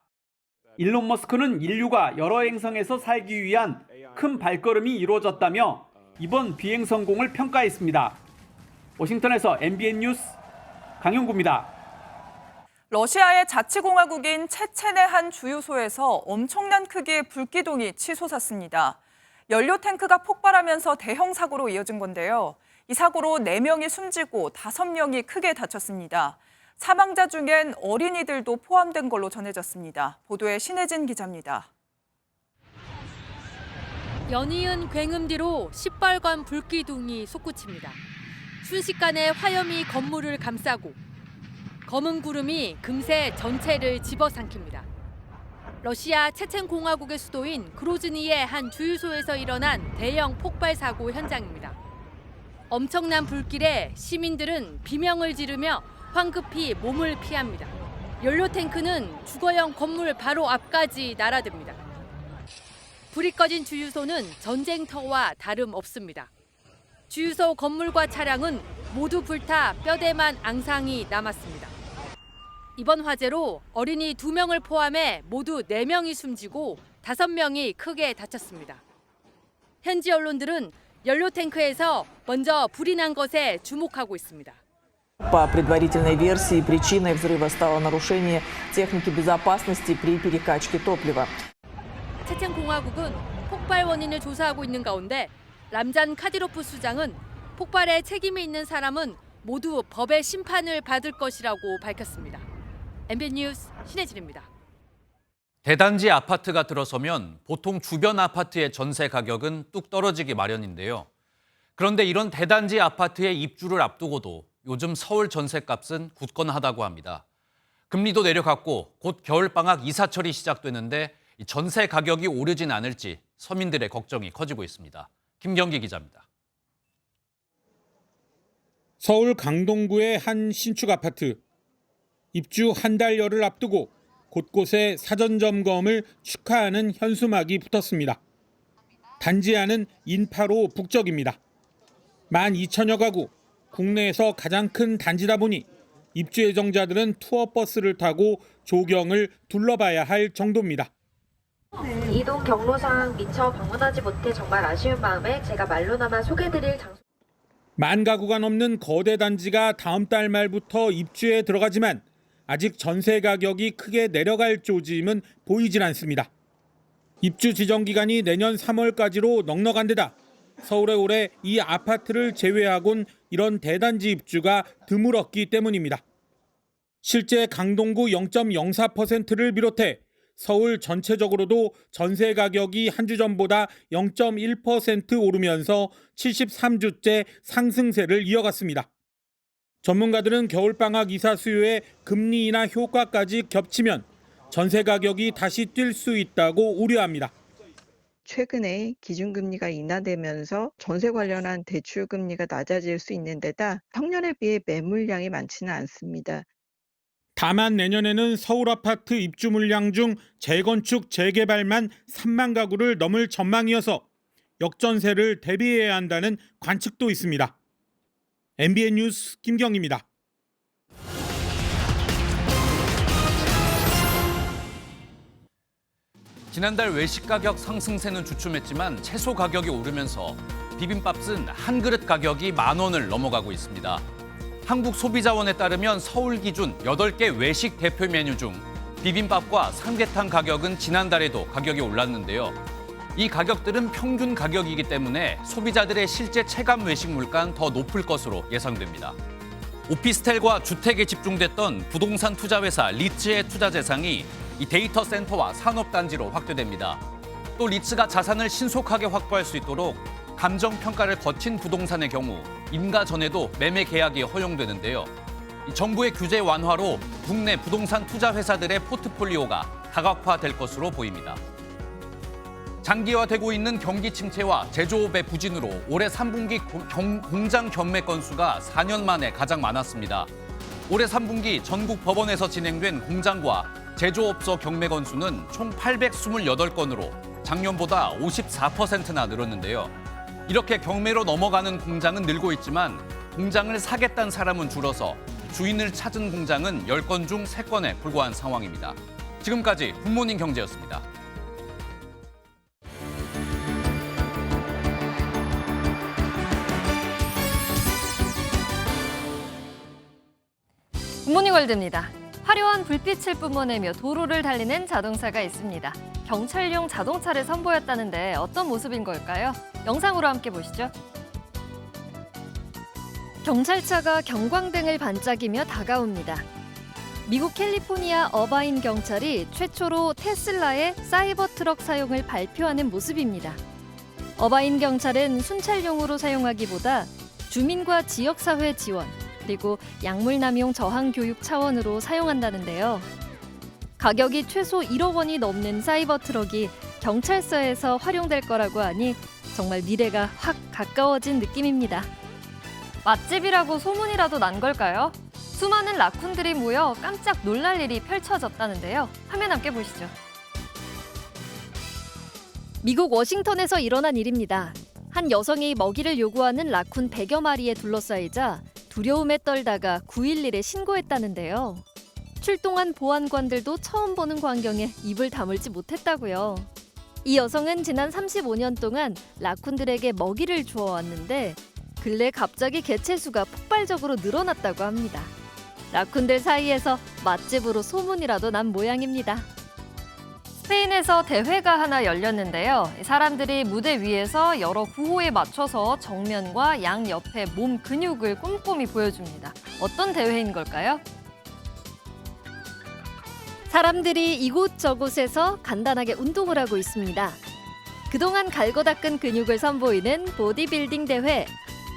일론 머스크는 인류가 여러 행성에서 살기 위한 큰 발걸음이 이루어졌다며 이번 비행 성공을 평가했습니다. 워싱턴에서 MBN 뉴스 강영구입니다. 러시아의 자치공화국인 체첸의 한 주유소에서 엄청난 크기의 불기둥이 치솟았습니다. 연료 탱크가 폭발하면서 대형 사고로 이어진 건데요. 이 사고로 4명이 숨지고 5명이 크게 다쳤습니다. 사망자 중엔 어린이들도 포함된 걸로 전해졌습니다. 보도에 신혜진 기자입니다. 연이은 굉음 뒤로 시뻘건 불기둥이 솟구칩니다. 순식간에 화염이 건물을 감싸고 검은 구름이 금세 전체를 집어삼킵니다. 러시아 체첸 공화국의 수도인 그로즈니의 한 주유소에서 일어난 대형 폭발 사고 현장입니다. 엄청난 불길에 시민들은 비명을 지르며 황급히 몸을 피합니다. 연료 탱크는 주거용 건물 바로 앞까지 날아듭니다. 불이 꺼진 주유소는 전쟁터와 다름없습니다. 주유소 건물과 차량은 모두 불타 뼈대만 앙상이 남았습니다. 이번 화재로 어린이 2명을 포함해 모두 4명이 숨지고 5명이 크게 다쳤습니다. 현지 언론들은 연료 탱크에서 먼저 불이 난 것에 주목하고 있습니다. По предварительной версии, причиной взрыва стало нарушение техники безопасности при перекачке топлива. 체첸 공화국은 폭발 원인을 조사하고 있는 가운데 람잔 카디로프 수장은 폭발에 책임이 있는 사람은 모두 법의 심판을 받을 것이라고 밝혔습니다. MBN 뉴스 신혜진입니다. 대단지 아파트가 들어서면 보통 주변 아파트의 전세 가격은 뚝 떨어지기 마련인데요. 그런데 이런 대단지 아파트의 입주를 앞두고도 요즘 서울 전셋값은 굳건하다고 합니다. 금리도 내려갔고 곧 겨울방학 이사철이 시작되는데 전세 가격이 오르진 않을지 서민들의 걱정이 커지고 있습니다. 김경기 기자입니다. 서울 강동구의 한 신축 아파트. 입주 한 달여를 앞두고 곳곳에 사전 점검을 축하하는 현수막이 붙었습니다. 단지 안은 인파로 북적입니다. 12,000여 가구, 국내에서 가장 큰 단지다 보니 입주 예정자들은 투어버스를 타고 조경을 둘러봐야 할 정도입니다. 이동 경로상 미처 방문하지 못해 정말 아쉬운 마음에 제가 말로나마 소개드릴 장소. 10,000가구가 넘는 거대 단지가 다음 달 말부터 입주에 들어가지만 아직 전세 가격이 크게 내려갈 조짐은 보이질 않습니다. 입주 지정 기간이 내년 3월까지로 넉넉한 데다 서울에 올해 이 아파트를 제외하곤 이런 대단지 입주가 드물었기 때문입니다. 실제 강동구 0.04%를 비롯해 서울 전체적으로도 전세 가격이 한 주 전보다 0.1% 오르면서 73주째 상승세를 이어갔습니다. 전문가들은 겨울방학 이사 수요의 금리 인하 효과까지 겹치면 전세 가격이 다시 뛸 수 있다고 우려합니다. 최근에 기준금리가 인하되면서 전세 관련한 대출금리가 낮아질 수 있는 데다 성년에 비해 매물량이 많지는 않습니다. 다만 내년에는 서울 아파트 입주 물량 중 재건축, 재개발만 3만 가구를 넘을 전망이어서 역전세를 대비해야 한다는 관측도 있습니다. MBN 뉴스 김경입니다. 지난달 외식 가격 상승세는 주춤했지만 채소 가격이 오르면서 비빔밥은 한 그릇 가격이 10,000원을 넘어가고 있습니다. 한국소비자원에 따르면 서울 기준 8개 외식 대표 메뉴 중 비빔밥과 삼계탕 가격은 지난달에도 가격이 올랐는데요. 이 가격들은 평균 가격이기 때문에 소비자들의 실제 체감 외식 물가는 더 높을 것으로 예상됩니다. 오피스텔과 주택에 집중됐던 부동산 투자회사 리츠의 투자 대상이 이 데이터 센터와 산업단지로 확대됩니다. 또 리츠가 자산을 신속하게 확보할 수 있도록 감정평가를 거친 부동산의 경우 임가 전에도 매매 계약이 허용되는데요. 정부의 규제 완화로 국내 부동산 투자 회사들의 포트폴리오가 다각화될 것으로 보입니다. 장기화되고 있는 경기 침체와 제조업의 부진으로 올해 3분기 공장 경매 건수가 4년 만에 가장 많았습니다. 올해 3분기 전국 법원에서 진행된 공장과 제조업소 경매 건수는 총 828건으로 작년보다 54%나 늘었는데요. 이렇게 경매로 넘어가는 공장은 늘고 있지만 공장을 사겠다는 사람은 줄어서 주인을 찾은 공장은 10건 중 3건에 불과한 상황입니다. 지금까지 굿모닝 경제였습니다. 굿모닝 월드입니다. 화려한 불빛을 뿜어내며 도로를 달리는 자동차가 있습니다. 경찰용 자동차를 선보였다는데 어떤 모습인 걸까요? 영상으로 함께 보시죠. 경찰차가 경광등을 반짝이며 다가옵니다. 미국 캘리포니아 어바인 경찰이 최초로 테슬라의 사이버 트럭 사용을 발표하는 모습입니다. 어바인 경찰은 순찰용으로 사용하기보다 주민과 지역사회 지원, 그리고 약물 남용 저항 교육 차원으로 사용한다는데요. 가격이 최소 1억 원이 넘는 사이버 트럭이 경찰서에서 활용될 거라고 하니 정말 미래가 확 가까워진 느낌입니다. 맛집이라고 소문이라도 난 걸까요? 수많은 라쿤들이 모여 깜짝 놀랄 일이 펼쳐졌다는데요. 화면 함께 보시죠. 미국 워싱턴에서 일어난 일입니다. 한 여성이 먹이를 요구하는 라쿤 100여 마리에 둘러싸이자 두려움에 떨다가 911에 신고했다는데요. 출동한 보안관들도 처음 보는 광경에 입을 다물지 못했다고요. 이 여성은 지난 35년 동안 라쿤들에게 먹이를 주어왔는데 근래 갑자기 개체수가 폭발적으로 늘어났다고 합니다. 라쿤들 사이에서 맛집으로 소문이라도 난 모양입니다. 스페인에서 대회가 하나 열렸는데요. 사람들이 무대 위에서 여러 구호에 맞춰서 정면과 양옆에 몸 근육을 꼼꼼히 보여줍니다. 어떤 대회인 걸까요? 사람들이 이곳저곳에서 간단하게 운동을 하고 있습니다. 그동안 갈고 닦은 근육을 선보이는 보디빌딩 대회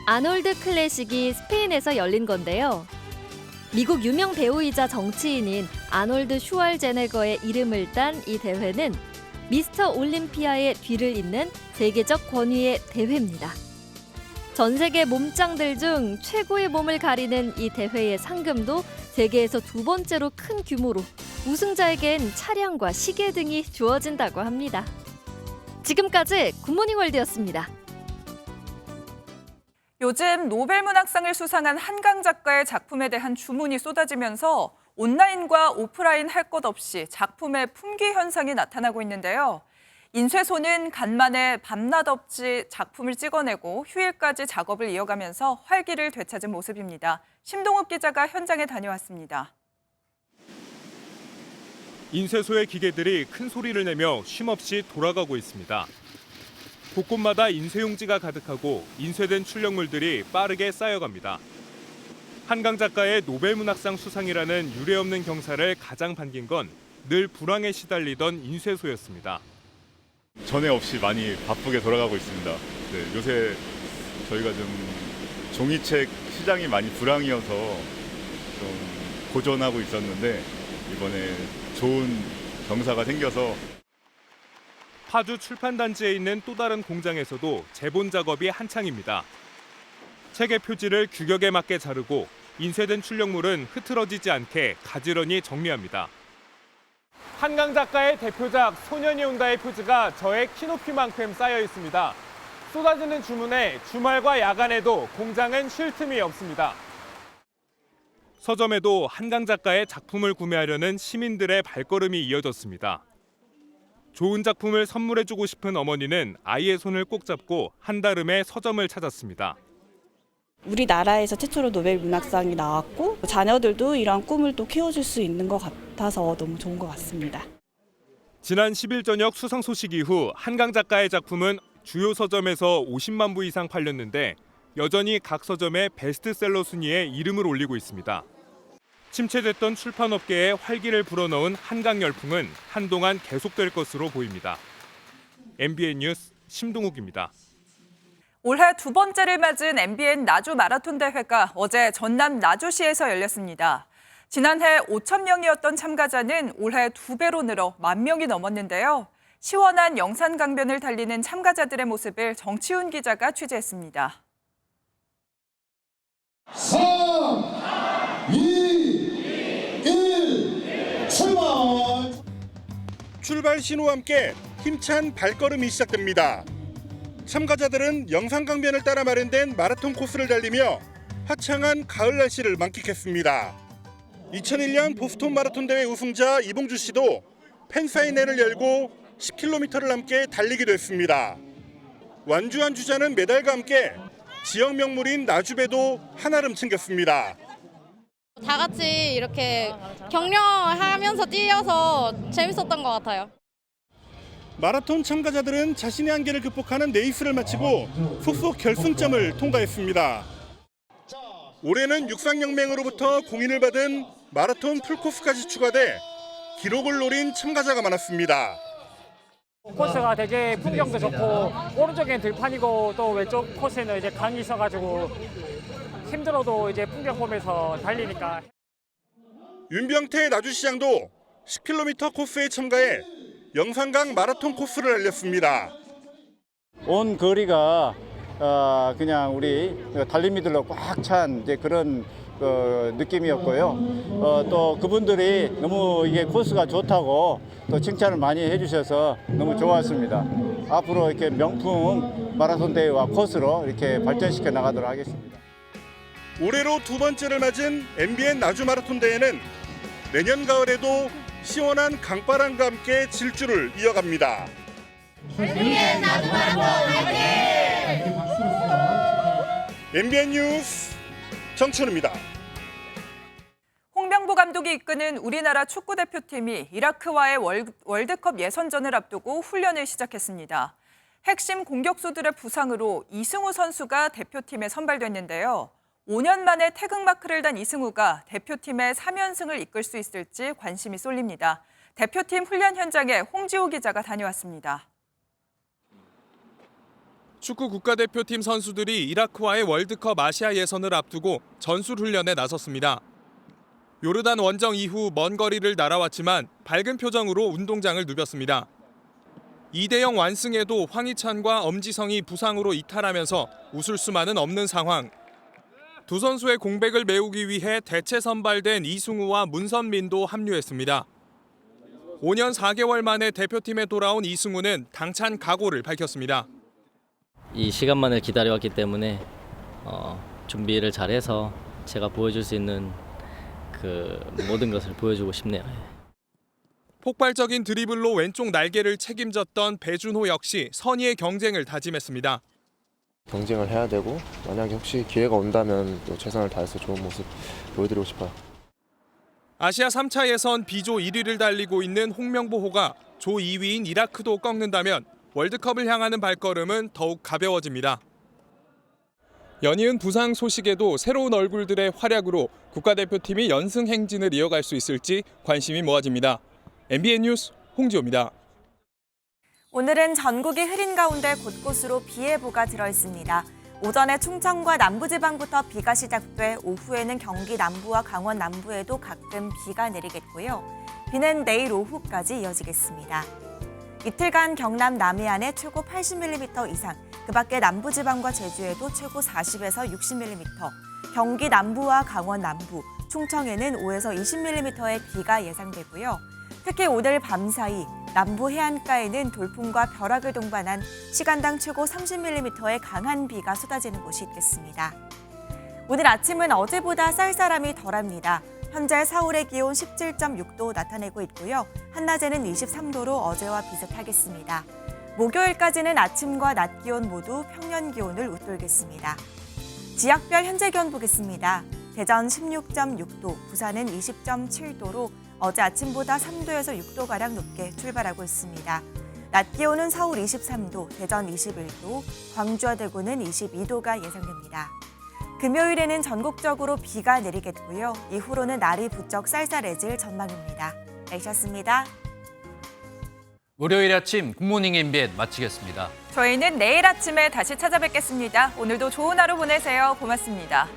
아놀드 클래식이 스페인에서 열린 건데요. 미국 유명 배우이자 정치인인 아놀드 슈왈제네거의 이름을 딴 이 대회는 미스터 올림피아의 뒤를 잇는 세계적 권위의 대회입니다. 전 세계 몸짱들 중 최고의 몸을 가리는 이 대회의 상금도 세계에서 2번째로 큰 규모로 우승자에겐 차량과 시계 등이 주어진다고 합니다. 지금까지 굿모닝 월드였습니다. 요즘 노벨문학상을 수상한 한강 작가의 작품에 대한 주문이 쏟아지면서 온라인과 오프라인 할 것 없이 작품의 품귀 현상이 나타나고 있는데요. 인쇄소는 간만에 밤낮 없이 작품을 찍어내고 휴일까지 작업을 이어가면서 활기를 되찾은 모습입니다. 심동욱 기자가 현장에 다녀왔습니다. 인쇄소의 기계들이 큰 소리를 내며 쉼없이 돌아가고 있습니다. 곳곳마다 인쇄용지가 가득하고 인쇄된 출력물들이 빠르게 쌓여갑니다. 한강 작가의 노벨문학상 수상이라는 유례없는 경사를 가장 반긴 건 늘 불황에 시달리던 인쇄소였습니다. 전에 없이 많이 바쁘게 돌아가고 있습니다. 네, 요새 저희가 좀 종이책 시장이 많이 불황이어서 좀 고전하고 있었는데 이번에 좋은 경사가 생겨서 파주 출판단지에 있는 또 다른 공장에서도 재본 작업이 한창입니다. 책의 표지를 규격에 맞게 자르고 인쇄된 출력물은 흐트러지지 않게 가지런히 정리합니다. 한강 작가의 대표작 소년이 온다의 표지가 저의 키높이만큼 쌓여 있습니다. 쏟아지는 주문에 주말과 야간에도 공장은 쉴 틈이 없습니다. 서점에도 한강 작가의 작품을 구매하려는 시민들의 발걸음이 이어졌습니다. 좋은 작품을 선물해주고 싶은 어머니는 아이의 손을 꼭 잡고 한달음에 서점을 찾았습니다. 우리나라에서 최초로 노벨 문학상이 나왔고 자녀들도 이러한 꿈을 또 키워줄 수 있는 것 같아서 너무 좋은 것 같습니다. 지난 10일 저녁 수상 소식 이후 한강 작가의 작품은 주요 서점에서 50만 부 이상 팔렸는데 여전히 각 서점의 베스트셀러 순위에 이름을 올리고 있습니다. 침체됐던 출판업계에 활기를 불어넣은 한강 열풍은 한동안 계속될 것으로 보입니다. MBN 뉴스 심동욱입니다. 올해 두 번째를 맞은 MBN 나주 마라톤 대회가 어제 전남 나주시에서 열렸습니다. 지난해 5천 명이었던 참가자는 올해 2배로 늘어 1만 명이 넘었는데요. 시원한 영산 강변을 달리는 참가자들의 모습을 정치훈 기자가 취재했습니다. 3, 2, 1, 출발! 출발 신호와 함께 힘찬 발걸음이 시작됩니다. 참가자들은 영산강변을 따라 마련된 마라톤 코스를 달리며 화창한 가을 날씨를 만끽했습니다. 2001년 보스턴 마라톤 대회 우승자 이봉주 씨도 팬사인회를 열고 10km를 함께 달리기도 했습니다. 완주한 주자는 메달과 함께 지역 명물인 나주배도 한아름 챙겼습니다. 다 같이 이렇게 격려하면서 뛰어서 재밌었던 것 같아요. 마라톤 참가자들은 자신의 한계를 극복하는 레이스를 마치고 속속 결승점을 통과했습니다. 올해는 육상연맹으로부터 공인을 받은 마라톤 풀코스까지 추가돼 기록을 노린 참가자가 많았습니다. 코스가 되게 풍경도 좋고 오른쪽엔 들판이고 또 왼쪽 코스에는 이제 강이 있어가지고 힘들어도 이제 풍경 보면서 달리니까. 윤병태 나주시장도 10km 코스에 참가해 영산강 마라톤 코스를 달렸습니다. 온 거리가 그냥 우리 달리미들로 꽉 찬 그런 느낌이었고요. 또 그분들이 너무 이게 코스가 좋다고 또 칭찬을 많이 해주셔서 너무 좋았습니다. 앞으로 이렇게 명품 마라톤 대회와 코스로 이렇게 발전시켜 나가도록 하겠습니다. 올해로 두 번째를 맞은 MBN 나주 마라톤 대회는 내년 가을에도 시원한 강바람과 함께 질주를 이어갑니다. MBN 나주 마라톤 화이팅! MBN 뉴스 정철우입니다. 홍명보 감독이 이끄는 우리나라 축구대표팀이 이라크와의 월드컵 예선전을 앞두고 훈련을 시작했습니다. 핵심 공격수들의 부상으로 이승우 선수가 대표팀에 선발됐는데요. 5년 만에 태극마크를 단 이승우가 대표팀의 3연승을 이끌 수 있을지 관심이 쏠립니다. 대표팀 훈련 현장에 홍지호 기자가 다녀왔습니다. 축구 국가대표팀 선수들이 이라크와의 월드컵 아시아 예선을 앞두고 전술 훈련에 나섰습니다. 요르단 원정 이후 먼 거리를 날아왔지만 밝은 표정으로 운동장을 누볐습니다. 2대0 완승에도 황희찬과 엄지성이 부상으로 이탈하면서 웃을 수만은 없는 상황. 두 선수의 공백을 메우기 위해 대체 선발된 이승우와 문선민도 합류했습니다. 5년 4개월 만에 대표팀에 돌아온 이승우는 당찬 각오를 밝혔습니다. 이 시간만을 기다려왔기 때문에 준비를 잘해서 제가 보여줄 수 있는 그 모든 것을 보여주고 싶네요. 폭발적인 드리블로 왼쪽 날개를 책임졌던 배준호 역시 선의의 경쟁을 다짐했습니다. 경쟁을 해야 되고 만약에 혹시 기회가 온다면 또 최선을 다해서 좋은 모습 보여드리고 싶어요. 아시아 3차 예선 B조 1위를 달리고 있는 홍명보호가 조 2위인 이라크도 꺾는다면 월드컵을 향하는 발걸음은 더욱 가벼워집니다. 연이은 부상 소식에도 새로운 얼굴들의 활약으로 국가대표팀이 연승 행진을 이어갈 수 있을지 관심이 모아집니다. MBN 뉴스 홍지호입니다. 오늘은 전국이 흐린 가운데 곳곳으로 비 예보가 들어있습니다. 오전에 충청과 남부지방부터 비가 시작돼 오후에는 경기 남부와 강원 남부에도 가끔 비가 내리겠고요. 비는 내일 오후까지 이어지겠습니다. 이틀간 경남 남해안에 최고 80mm 이상, 그 밖에 남부지방과 제주에도 최고 40에서 60mm, 경기 남부와 강원 남부, 충청에는 5에서 20mm의 비가 예상되고요. 특히 오늘 밤사이 남부 해안가에는 돌풍과 벼락을 동반한 시간당 최고 30mm의 강한 비가 쏟아지는 곳이 있겠습니다. 오늘 아침은 어제보다 쌀쌀함이 덜합니다. 현재 서울의 기온 17.6도 나타내고 있고요. 한낮에는 23도로 어제와 비슷하겠습니다. 목요일까지는 아침과 낮 기온 모두 평년 기온을 웃돌겠습니다. 지역별 현재 기온 보겠습니다. 대전 16.6도, 부산은 20.7도로 어제 아침보다 3도에서 6도가량 높게 출발하고 있습니다. 낮 기온은 서울 23도, 대전 21도, 광주와 대구는 22도가 예상됩니다. 금요일에는 전국적으로 비가 내리겠고요. 이후로는 날이 부쩍 쌀쌀해질 전망입니다. 날씨였습니다. 월요일 아침 굿모닝 MBN 마치겠습니다. 저희는 내일 아침에 다시 찾아뵙겠습니다. 오늘도 좋은 하루 보내세요. 고맙습니다.